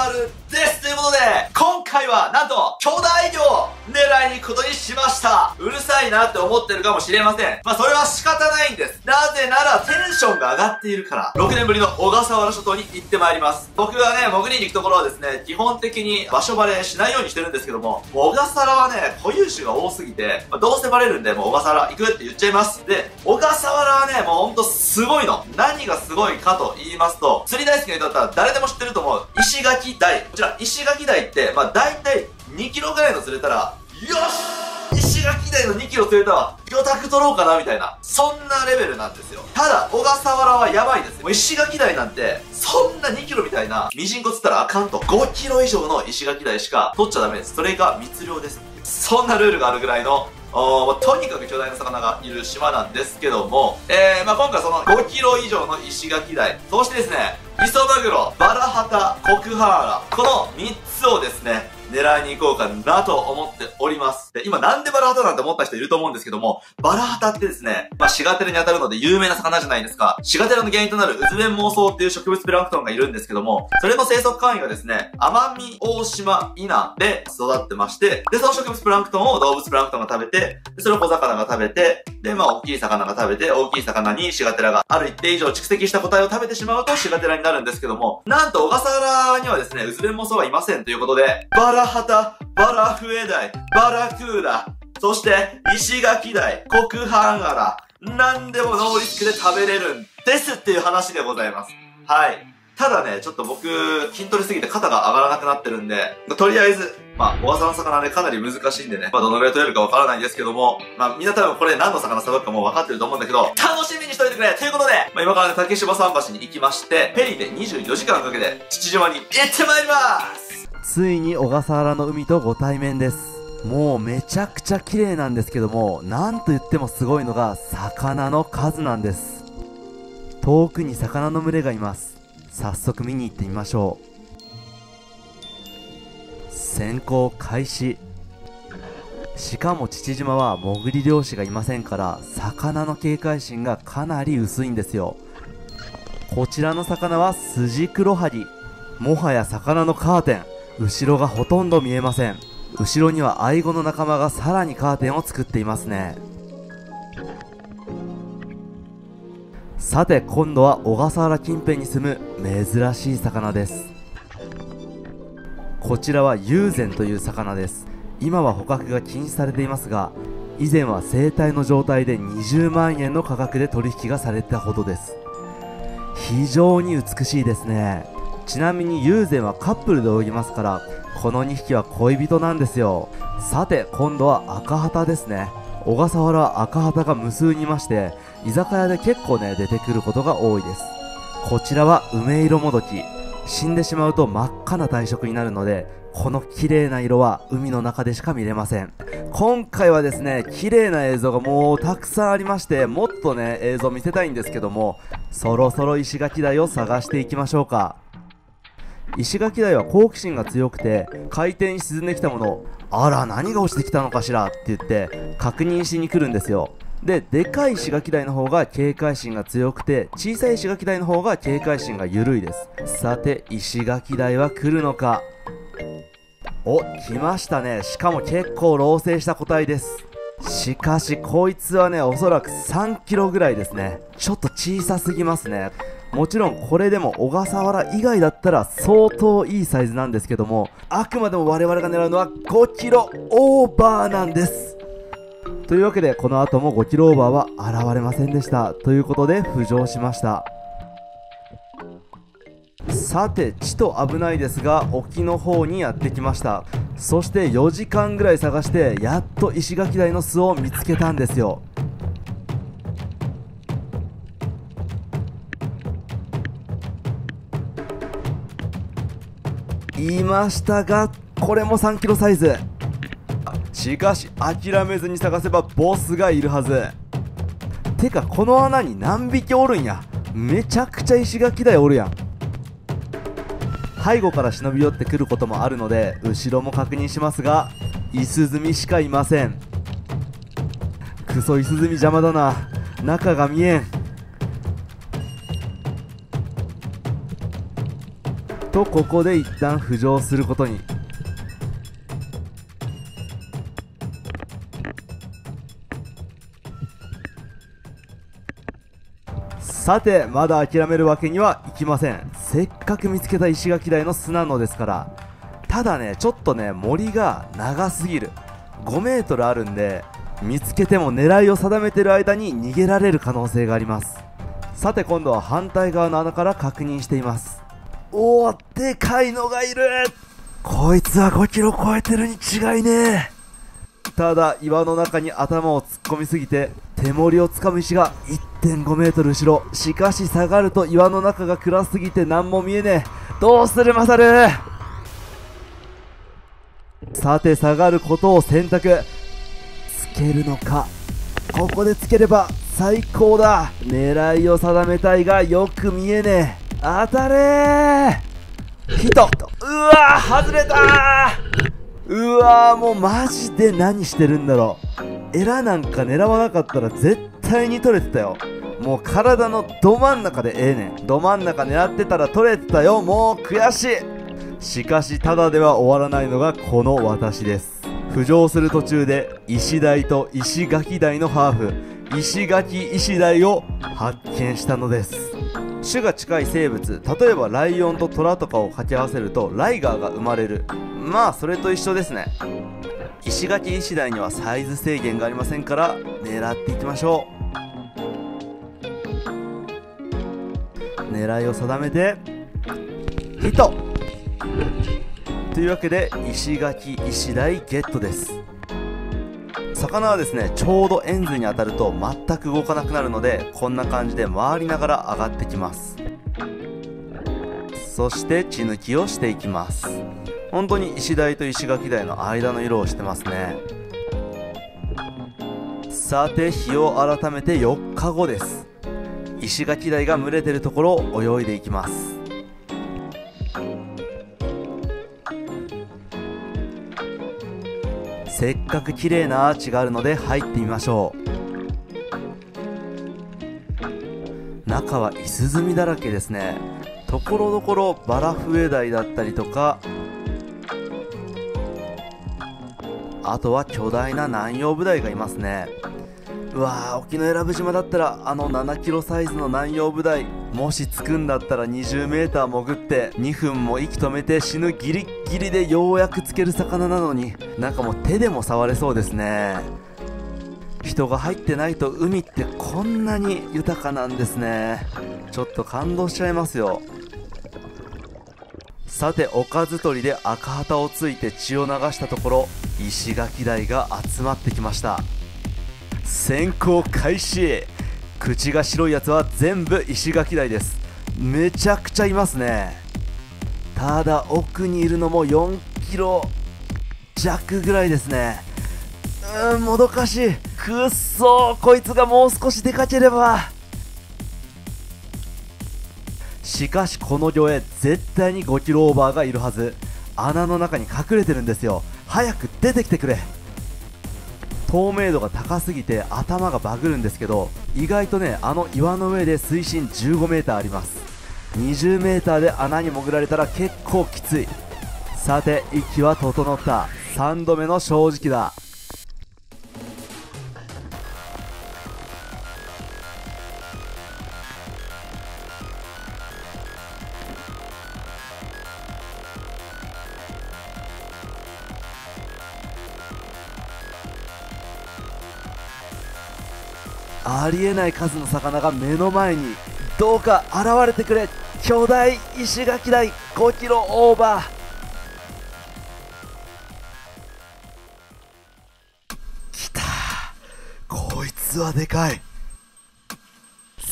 るです。ということで、今回はなんと巨大魚を狙いに行くことにしました。うるさいなって思ってるかもしれません。まあそれは仕方ないんです。なぜならテンションが上がっているから。6年ぶりの小笠原諸島に行ってまいります。僕がね、潜りに行くところはですね、基本的に場所バレしないようにしてるんですけども、小笠原はね、固有種が多すぎて、どうせバレるんで、もう小笠原行くって言っちゃいます。で、小笠原はね、もうほんとすごいの。何がすごいかと言いますと、釣り大好きな人だったら誰でも知ってると思う。石垣台。こちら、石垣台って、まあ大体2キロぐらいの釣れたら、よし石垣台の2キロ釣れたわ。魚拓取ろうかなみたいな。そんなレベルなんですよ。ただ、小笠原はやばいです。もう石垣台なんて、そんな2キロみたいな、ミジンコ釣ったらあかんと。5キロ以上の石垣台しか取っちゃダメです。それが密漁です。そんなルールがあるぐらいの、とにかく巨大な魚がいる島なんですけども、まあ今回その5キロ以上の石垣台、そしてですね、磯マグロ、バラハタ、コクハーラ、この3つをですね、狙いに行こうかなと思っております。で、今なんでバラハタなんて思った人いると思うんですけども、バラハタってですね、まあ、シガテラに当たるので有名な魚じゃないですか。シガテラの原因となるウズベンモウソウっていう植物プランクトンがいるんですけども、それの生息範囲がですね、奄美大島以南で育ってまして、で、その植物プランクトンを動物プランクトンが食べて、でそれを小魚が食べて、で、まあ、大きい魚が食べて、大きい魚にシガテラがある一定以上蓄積した個体を食べてしまうとシガテラになるんですけども、なんと小笠原にはですね、ウズベンモウソウはいませんということで、バラハタ、バラフエダイ、バラクーダ、そして石垣台、コクハンガラ、なんでもノーリスクで食べれるんですっていう話でございます。はい。ただね、ちょっと僕、筋トレすぎて肩が上がらなくなってるんで、とりあえず、まあ、小笠原の魚ね、かなり難しいんでね、まあ、どのぐらい取れるかわからないんですけども、まあ、みんな多分これ何の魚さばくかもう分かってると思うんだけど、楽しみにしといてくれということで、まあ、今からね、竹芝桟橋に行きまして、フェリーで24時間かけて、父島に行ってまいりますついに小笠原の海とご対面です。もうめちゃくちゃ綺麗なんですけども、なんと言ってもすごいのが魚の数なんです。遠くに魚の群れがいます。早速見に行ってみましょう。潜行開始。しかも父島は潜り漁師がいませんから、魚の警戒心がかなり薄いんですよ。こちらの魚はスジクロハギ。もはや魚のカーテン。後ろがほとんど見えません。後ろにはアイゴの仲間がさらにカーテンを作っていますね。さて今度は小笠原近辺に住む珍しい魚です。こちらはユーゼンという魚です。今は捕獲が禁止されていますが、以前は生体の状態で20万円の価格で取引がされてたほどです。非常に美しいですね。ちなみにユーゼンはカップルで泳ぎますから、この2匹は恋人なんですよ。さて今度は赤ハタですね。小笠原は赤ハタが無数にいまして、居酒屋で結構ね出てくることが多いです。こちらは梅色もどき。死んでしまうと真っ赤な体色になるので、この綺麗な色は海の中でしか見れません。今回はですね、綺麗な映像がもうたくさんありまして、もっとね映像見せたいんですけども、そろそろ石垣台を探していきましょうか。石垣台は好奇心が強くて、海底に沈んできたものを、あら何が落ちてきたのかしらって言って確認しに来るんですよ。で、でかい石垣台の方が警戒心が強くて、小さい石垣台の方が警戒心が緩いです。さて石垣台は来るのか。お、来ましたね。しかも結構老成した個体です。しかしこいつはね、おそらく3キロぐらいですね。ちょっと小さすぎますね。もちろんこれでも小笠原以外だったら相当いいサイズなんですけども、あくまでも我々が狙うのは5キロオーバーなんです。というわけでこの後も5キロオーバーは現れませんでした。ということで浮上しました。さてちと危ないですが、沖の方にやってきました。そして4時間ぐらい探してやっと石垣台の巣を見つけたんですよ。いましたが、これも3キロサイズ。しかし諦めずに探せばボスがいるはず。てかこの穴に何匹おるんや。めちゃくちゃ石垣台おるやん。背後から忍び寄ってくることもあるので後ろも確認しますが、イスズミしかいません。クソイスズミ邪魔だな。中が見えん。とここで一旦浮上することに。さて、まだ諦めるわけにはいきません。せっかく見つけた石垣台の巣なのですから。ただね、ちょっとね、森が長すぎる。5メートルあるんで、見つけても狙いを定めてる間に逃げられる可能性があります。さて、今度は反対側の穴から確認しています。おー、でかいのがいる。こいつは5キロ超えてるに違いねえ。ただ岩の中に頭を突っ込みすぎて手もりをつかむ石が 1.5 メートル後ろ。しかし下がると岩の中が暗すぎて何も見えねえ。どうするマサル。さて下がることを選択。つけるのか。ここでつければ最高だ。狙いを定めたいがよく見えねえ。当たれー。ヒット。うわー、外れたー。うわー、もうマジで何してるんだろう。エラなんか狙わなかったら絶対に取れてたよ。もう体のど真ん中でええねん。ど真ん中狙ってたら取れてたよ。もう悔しい。しかしただでは終わらないのがこの私です。浮上する途中で石鯛と石垣鯛のハーフ、石垣石鯛を発見したのです。種が近い生物、例えばライオンとトラとかを掛け合わせるとライガーが生まれる。まあそれと一緒ですね。石垣石鯛にはサイズ制限がありませんから狙っていきましょう。狙いを定めてヒットというわけで石垣石鯛ゲットです。魚はですね、ちょうど円髄に当たると全く動かなくなるので、こんな感じで回りながら上がってきます。そして血抜きをしていきます。本当に石鯛と石垣鯛の間の色をしてますね。さて日を改めて4日後です。石垣鯛が群れてるところを泳いでいきます。せっかく綺麗なアーチがあるので入ってみましょう。中は石積みだらけですね。ところどころバラフエダイだったりとか、あとは巨大な南洋ブダイがいますね。うわー、沖永良部島だったらあの7キロサイズの南洋ブダイ、もしつくんだったら20メーター潜って2分も息止めて死ぬギリッギリでようやくつける魚なのに、なんかもう手でも触れそうですね。人が入ってないと海ってこんなに豊かなんですね。ちょっと感動しちゃいますよ。さておかず取りで赤旗をついて血を流したところ、石垣鯛が集まってきました。先行開始。口が白いやつは全部石垣鯛です。めちゃくちゃいますね。ただ奥にいるのも4キロ弱ぐらいですね。もどかしい。くっそー、こいつがもう少しでかければ。しかしこの魚影絶対に5キロオーバーがいるはず。穴の中に隠れてるんですよ。早く出てきてくれ。透明度が高すぎて頭がバグるんですけど、意外とね、あの岩の上で水深15メーターあります。20メーターで穴に潜られたら結構きつい。さて息は整った。3度目の正直だ。ありえない数の魚が目の前に。どうか現れてくれ。巨大石垣鯛5キロオーバー。きたー、こいつはでかい。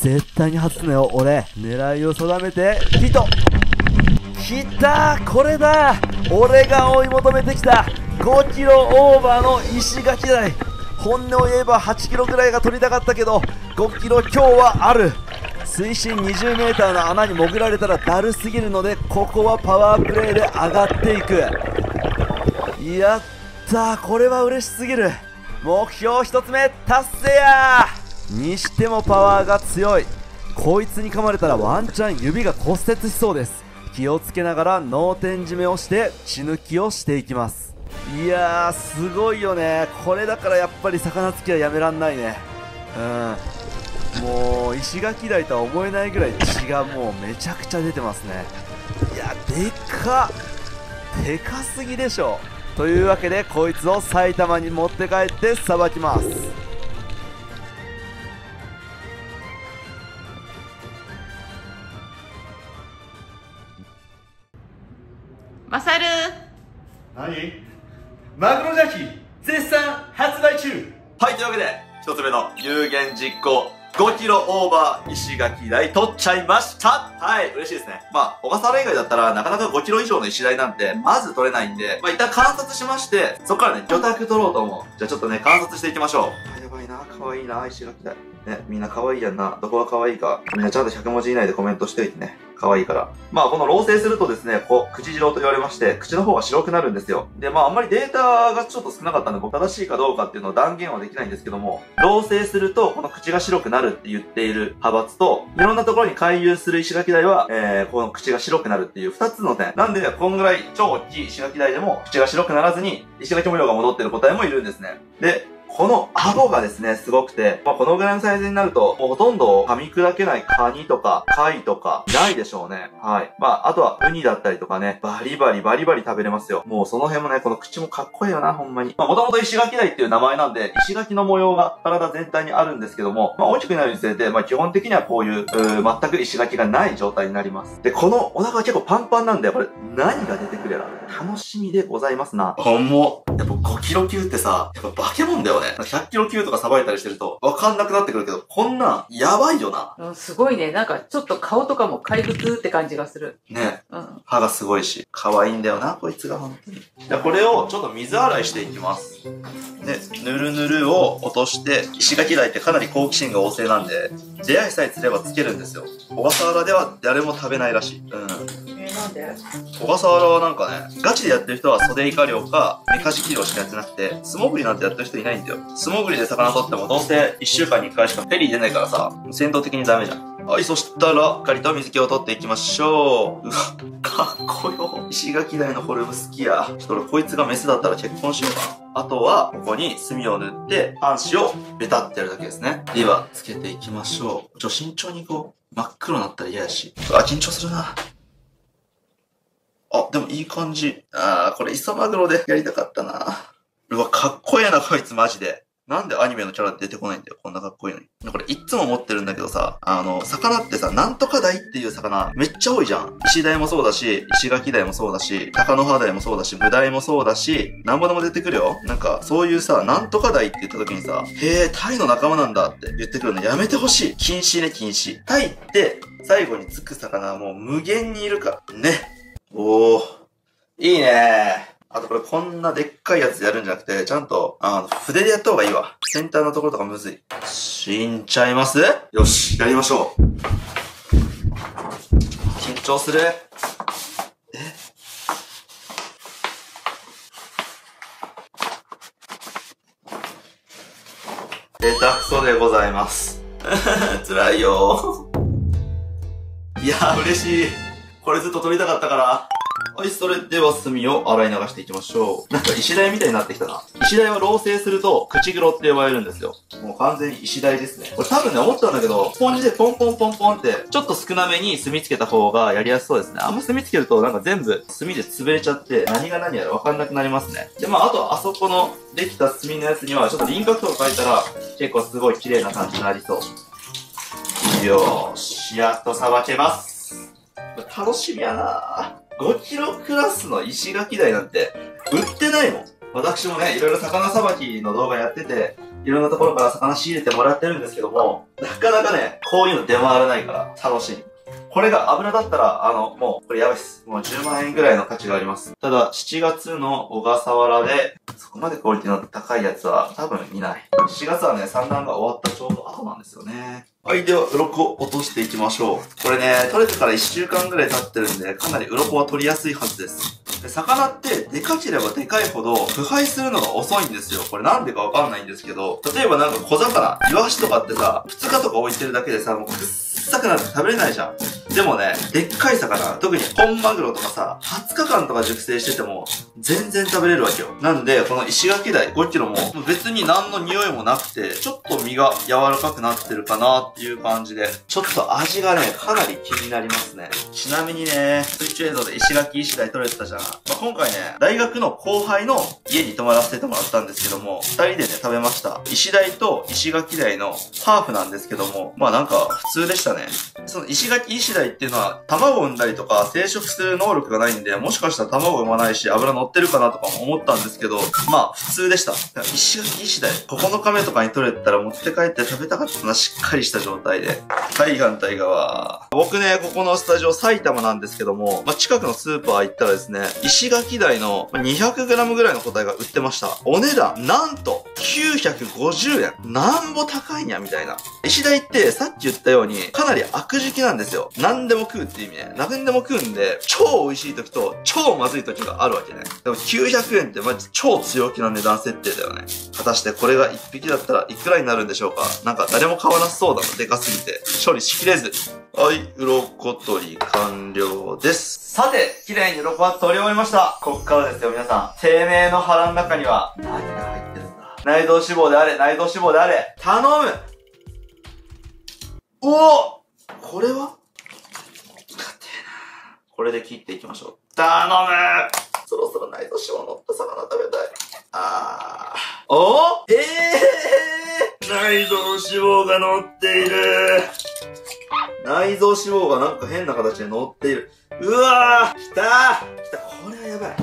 絶対に外すのよ。俺狙いを定めてヒット。きたー、これだ。俺が追い求めてきた5キロオーバーの石垣鯛。本音を言えば8キロぐらいが取りたかったけど5キロ今日はある。水深20メーターの穴に潜られたらだるすぎるので、ここはパワープレイで上がっていく。やったー、これは嬉しすぎる。目標1つ目達成やー。にしてもパワーが強い。こいつに噛まれたらワンチャン指が骨折しそうです。気をつけながら脳天締めをして血抜きをしていきます。いやーすごいよね。これだからやっぱり魚つきはやめらんないね。もう石垣台とは思えないぐらい血がもうめちゃくちゃ出てますね。いやでかっ、でかすぎでしょ。というわけでこいつを埼玉に持って帰ってさばきます。マサル、何？マグロジャーキー絶賛発売中。はい、というわけで、一つ目の有言実行、5キロオーバー石垣台取っちゃいました。はい、嬉しいですね。小笠原以外だったらなかなか5キロ以上の石台なんてまず取れないんで、一旦観察しまして、そこからね、魚拓取ろうと思う。じゃあちょっとね、観察していきましょう。やばいな、可愛いな、石垣台。ね、みんな可愛いやんな。どこが可愛いか。みんなちゃんと100文字以内でコメントしておいてね。可愛いから。この老成するとですね、口白と言われまして、口の方が白くなるんですよ。で、あんまりデータがちょっと少なかったんで、僕正しいかどうかっていうのを断言はできないんですけども、老成すると、この口が白くなるって言っている派閥と、いろんなところに回遊する石垣台は、この口が白くなるっていう2つの点。なんで、こんぐらい超大きい石垣台でも、口が白くならずに、石垣模様が戻ってる個体もいるんですね。で、この顎がですね、すごくて、このぐらいのサイズになると、もうほとんど噛み砕けないカニとか、貝とか、ないでしょうね。はい。あとは、ウニだったりとかね、バリバリ食べれますよ。もうその辺もね、この口もかっこいいよな、ほんまに。もともと石垣台っていう名前なんで、石垣の模様が体全体にあるんですけども、大きくなるにつれて、基本的にはこういう、全く石垣がない状態になります。で、このお腹が結構パンパンなんで、これ、何が出てくれら楽しみでございますな。やっぱ5キロ級ってさ、やっぱ化け物だよね。100キロ級とかさばいたりしてると、わかんなくなってくるけど、こんなん、やばいよな。すごいね。なんか、ちょっと顔とかも怪物って感じがする。ね。歯がすごいし、可愛いんだよな、こいつが本当に。じゃあこれをちょっと水洗いしていきます。で、ぬるぬるを落として、石垣台ってかなり好奇心が旺盛なんで、出会いさえすればつけるんですよ。小笠原では誰も食べないらしい。なんで？小笠原はなんかね、ガチでやってる人は袖イカ漁か、メカジキ漁しかやってなくて、素潜りなんてやってる人いないんだよ。素潜りで魚取ってもどうせ1週間に1回しかフェリー出ないからさ、戦闘的にダメじゃん。はい、そしたら、しっかりと水気を取っていきましょう。うわ、かっこよ。石垣台のフォルム好きや。ちょっと俺こいつがメスだったら結婚しようかな。あとは、ここに墨を塗って、半紙をベタってやるだけですね。では、つけていきましょう。慎重にこう、真っ黒になったら嫌やし。緊張するな。でもいい感じ。これ磯マグロでやりたかったな。うわ、かっこええな、こいつマジで。なんでアニメのキャラ出てこないんだよ、こんなかっこいいのに。これいっつも思ってるんだけどさ、魚ってさ、なんとか鯛っていう魚めっちゃ多いじゃん。石鯛もそうだし、石垣鯛もそうだし、鷹の葉鯛もそうだし、ブダイもそうだし、なんぼでも出てくるよ。なんか、そういうさ、なんとか鯛って言った時にさ、へえ、鯛の仲間なんだって言ってくるのやめてほしい。禁止ね、禁止。鯛って、最後につく魚はもう無限にいるから。ね。おー。いいねー。あとこれこんなでっかいやつでやるんじゃなくて、ちゃんと、筆でやった方がいいわ。先端のところとかむずい。死んちゃいます？よし、やりましょう。緊張する。下手くそでございます。辛いよ。いやー、嬉しい。これずっと撮りたかったから。はい、それでは墨を洗い流していきましょう。なんか石鯛みたいになってきたな。石鯛は老成すると口黒って呼ばれるんですよ。もう完全に石鯛ですね。これ多分ね、思ったんだけど、スポンジでポンポンポンポンって、ちょっと少なめに墨つけた方がやりやすそうですね。あんま墨つけるとなんか全部墨で潰れちゃって、何が何やらわかんなくなりますね。で、あとあそこのできた墨のやつには、ちょっと輪郭とか描いたら、結構すごい綺麗な感じになりそう。よーし、やっとさばけます。楽しみやなぁ。5キロクラスの石垣鯛なんて売ってないもん。私もね、いろいろ魚さばきの動画やってて、いろんなところから魚仕入れてもらってるんですけども、なかなかね、こういうの出回らないから楽しい。これが油だったら、もう、これやばいっす。もう10万円ぐらいの価値があります。ただ、7月の小笠原で、そこまでクオリティの高いやつは多分いない。7月はね、産卵が終わったちょうど後なんですよね。はい、では、鱗を落としていきましょう。これね、取れてから1週間ぐらい経ってるんで、かなり鱗は取りやすいはずです。で、魚ってでかければでかいほど腐敗するのが遅いんですよ。これなんでかわかんないんですけど、例えばなんか小魚、イワシとかってさ、2日とか置いてるだけでさ、もうくっさくなって食べれないじゃん。でもね、でっかい魚、特に本マグロとかさ、20日間とか熟成してても、全然食べれるわけよ。なんで、この石垣鯛5キロも、別に何の匂いもなくて、ちょっと身が柔らかくなってるかなっていう感じで、ちょっと味がね、かなり気になりますね。ちなみにね、水中映像で石垣石鯛取れてたじゃん。今回ね、大学の後輩の家に泊まらせてもらったんですけども、2人でね、食べました。石鯛と石垣鯛のハーフなんですけども、なんか普通でしたね。その石垣石鯛っていうのは、卵を産んだりとか生殖する能力がないんで、もしかしたら卵を産まないし、油乗ってるかなとかも思ったんですけど、普通でした。石垣石鯛、9日目とかに取れてたら持って帰って食べたかったな、しっかりした状態で。はい、反対側。僕ね、ここのスタジオ埼玉なんですけども、近くのスーパー行ったらですね、石垣鯛の 200g ぐらいの個体が売ってました。お値段、なんと、950円。なんぼ高いんや、みたいな。石鯛ってさっき言ったように、かなり悪食なんですよ。何でも食うっていう意味ね。何でも食うんで、超美味しい時と超まずい時があるわけね。でも900円ってマジ超強気な値段設定だよね。果たしてこれが1匹だったらいくらになるんでしょうか。なんか誰も買わなそうだな。でかすぎて。処理しきれず。はい、鱗取り完了です。さて、綺麗に鱗は取り終わりました。こっからですよ、皆さん。てめえの腹の中には何が入ってるんだ。内臓脂肪であれ、内臓脂肪であれ。頼む。おお、これはこれで切っていきましょう。頼む。そろそろ内臓脂肪乗った魚食べたい。お内臓脂肪が乗っている。内臓脂肪がなんか変な形で乗っている。うわー、来た。これはやばい。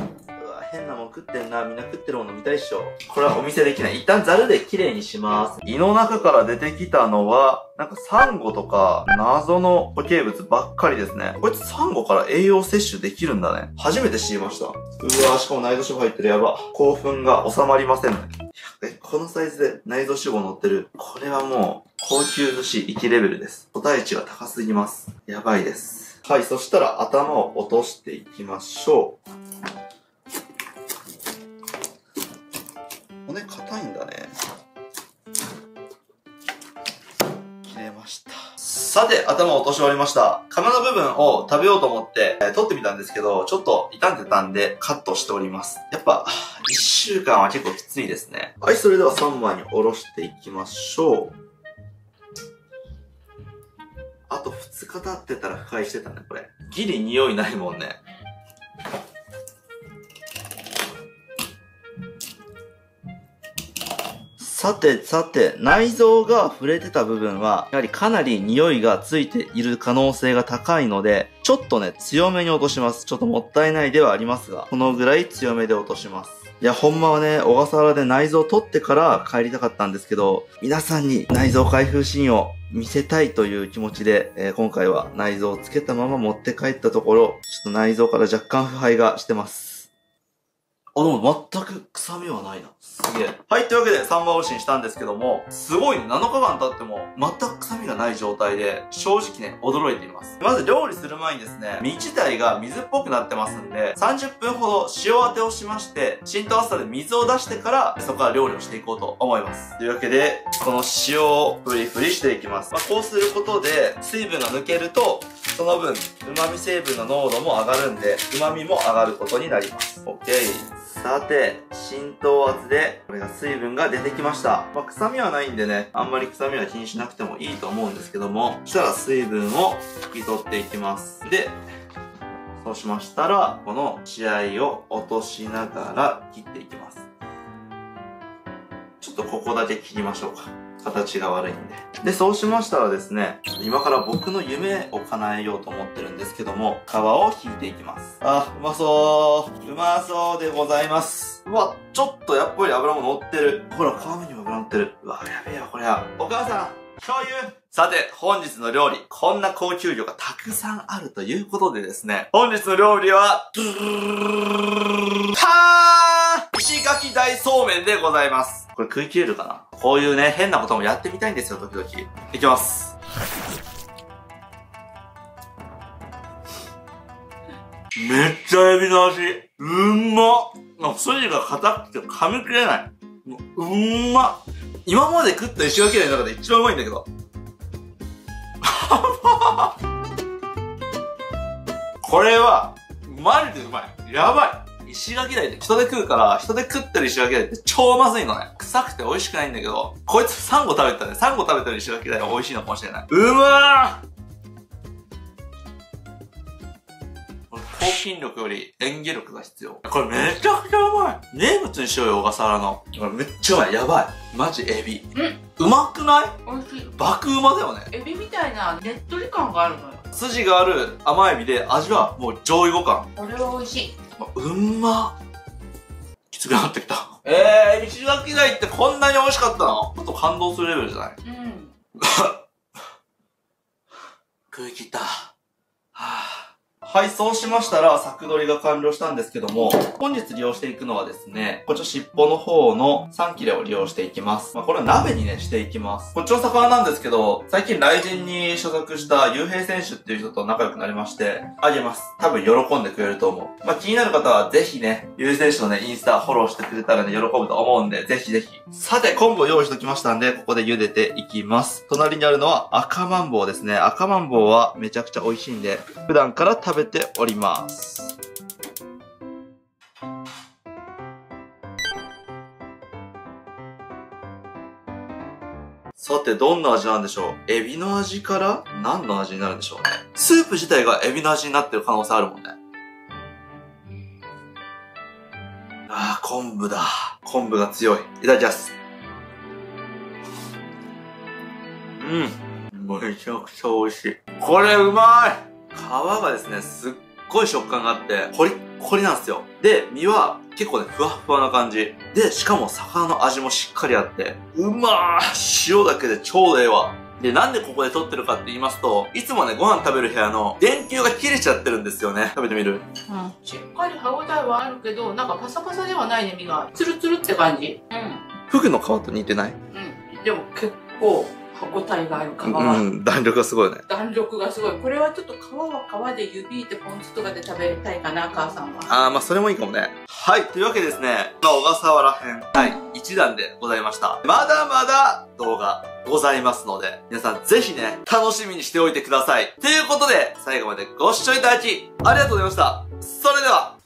変なもん食ってんな。みんな食ってるもの見たいっしょ。これはお見せできない。一旦ザルで綺麗にします。胃の中から出てきたのは、なんかサンゴとか謎の固形物ばっかりですね。こいつサンゴから栄養摂取できるんだね。初めて知りました。うわー、しかも内臓脂肪入ってる。やば。興奮が収まりませんね。このサイズで内臓脂肪乗ってる。これはもう、高級寿司1レベルです。個体値が高すぎます。やばいです。はい、そしたら頭を落としていきましょう。骨硬いんだね。切れました。さて、頭を落とし終わりました。釜の部分を食べようと思って、取ってみたんですけど、ちょっと傷んでたんでカットしております。やっぱ、1週間は結構きついですね。はい、それでは3枚におろしていきましょう。あと2日経ってたら腐敗してたね、これ。ギリ匂いないもんね。さて、内臓が触れてた部分は、やはりかなり匂いがついている可能性が高いので、ちょっとね、強めに落とします。ちょっともったいないではありますが、このぐらい強めで落とします。いや、ほんまはね、小笠原で内臓を取ってから帰りたかったんですけど、皆さんに内臓開封シーンを見せたいという気持ちで、今回は内臓をつけたまま持って帰ったところ、ちょっと内臓から若干腐敗がしてます。でも全く臭みはないな。すげえ。はい、というわけで3番おろしにしたんですけども、すごいね、7日間経っても全く臭みがない状態で、正直ね、驚いています。まず料理する前にですね、身自体が水っぽくなってますんで、30分ほど塩当てをしまして、浸透圧で水を出してから、そこから料理をしていこうと思います。というわけで、この塩をフリフリしていきます。こうすることで、水分が抜けると、その分、旨味成分の濃度も上がるんで、旨味も上がることになります。OK。さて、浸透圧で、これが水分が出てきました。臭みはないんでね、あんまり臭みは気にしなくてもいいと思うんですけども、そしたら水分を拭き取っていきます。で、そうしましたら、この血合いを落としながら切っていきます。ちょっとここだけ切りましょうか。形が悪いんで。で、そうしましたらですね、今から僕の夢を叶えようと思ってるんですけども、皮を引いていきます。あ、うまそう。うまそうでございます。うわ、ちょっとやっぱり油も乗ってる。ほら、皮目にも油乗ってる。うわ、やべえよ、これは。お母さん、醤油。さて、本日の料理、こんな高級魚がたくさんあるということでですね、本日の料理は、石垣大そうめんでございます。これ食い切れるかな？こういうね、変なこともやってみたいんですよ、時々。いきます。めっちゃエビの味。うんまっ。筋が硬くて噛み切れない。うんまっ。今まで食った石垣鯛の中で一番うまいんだけど。これは、マジでうまい。やばい。石垣鯛って人で食うから、人で食ってる石垣鯛って超まずいのね。臭くて美味しくないんだけど、こいつ3個食べたね。3個食べてる石垣鯛は美味しいのかもしれない。うまー！抗菌力より演技力が必要。これめちゃくちゃうまい。名物にしようよ、小笠原の。これめっちゃうまい。やばい。マジエビ。うまくない？美味しい。爆うまだよね。エビみたいなねっとり感があるのよ。筋がある甘エビで、味はもう上位互換。これは美味しい。うんま。きつくなってきた。エビ石垣鯛ってこんなに美味しかったの？ちょっと感動するレベルじゃない？うん。食い切った。はい、そうしましたら、作取りが完了したんですけども、本日利用していくのはですね、こっちの尻尾の方の3切れを利用していきます。これは鍋にね、していきます。こっちの魚なんですけど、最近雷神に所属した雄平選手っていう人と仲良くなりまして、あげます。多分喜んでくれると思う。気になる方はぜひね、雄平選手のね、インスタフォローしてくれたらね、喜ぶと思うんで、ぜひぜひ。さて、昆布を用意しておきましたんで、ここで茹でていきます。隣にあるのは赤マンボウですね。赤マンボウはめちゃくちゃ美味しいんで、普段から食べております。さて、どんな味なんでしょう？エビの味から何の味になるんでしょうね。スープ自体がエビの味になってる可能性あるもんね。あー、昆布だ。昆布が強い。いただきます。めちゃくちゃ美味しい。これうまい！皮がですね、すっごい食感があって、コリッコリなんですよ。で、身は結構ね、ふわふわな感じ。で、しかも魚の味もしっかりあって、うまー！塩だけで超ええわ。で、なんでここで撮ってるかって言いますと、いつもね、ご飯食べる部屋の電球が切れちゃってるんですよね。食べてみる？しっかり歯応えはあるけど、なんかパサパサではないね、身が。ツルツルって感じ。フグの皮と似てない？でも結構、歯応えがある皮は。弾力がすごいね。弾力がすごい。これはちょっと皮は皮で指でポン酢とかで食べたいかな、母さんは。それもいいかもね。はい、というわけでですね、小笠原編第1弾でございました。まだまだ動画ございますので、皆さんぜひね、楽しみにしておいてください。ということで、最後までご視聴いただき、ありがとうございました。それでは、